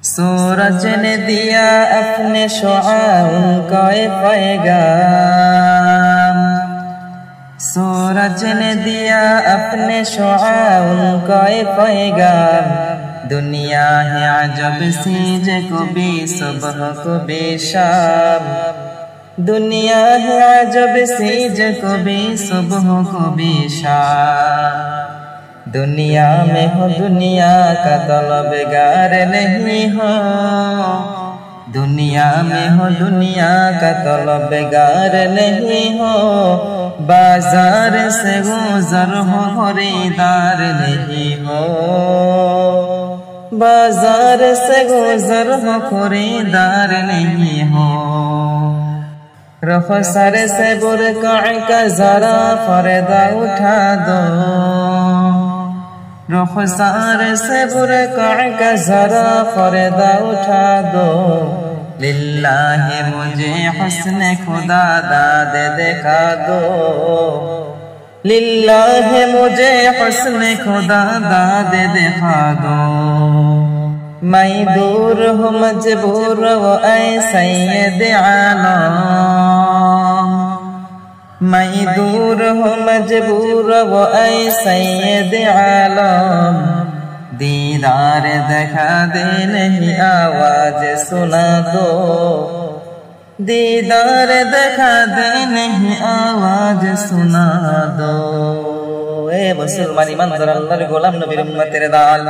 सूरज ने दिया अपने शुआ उनको पैगाम, सूरज ने दिया अपने शुआ उनको पैगाम। दुनिया है अजब सी को भी सुबह को भी शाम, दुनिया है अजब सी को भी सुबह को भी शाम। दुनिया में हो दुनिया का तलबगार नहीं हो, दुनिया में हो दुनिया का तलबगार नहीं हो। बाजार से गुजर हो खरीदार नहीं हो, बाजार से गुजर हो खरीदार नहीं हो। रुखसर से बुरका का जरा पर्दा उठा दो, रुखसार से बुरका का जरा पर्दा उठा दो। लिल्लाहि मुझे हुस्न खुदा दाद दिखा दो, लिल्लाहि मुझे हुस्न खुदा दाद दिखा दो। मैं दूर हूँ मजबूर वो ऐ सैयद आलम, मैं दूर हूँ मजबूर वो ऐ सैयद आलम। दीदार दिखा दे नहीं आवाज सुना दो, दीदार दिखा दे नहीं आवाज सुना दो। ए मुसलमान ईमानदार अल्लाहर गोलाम नबीर उम्मतेर दाल।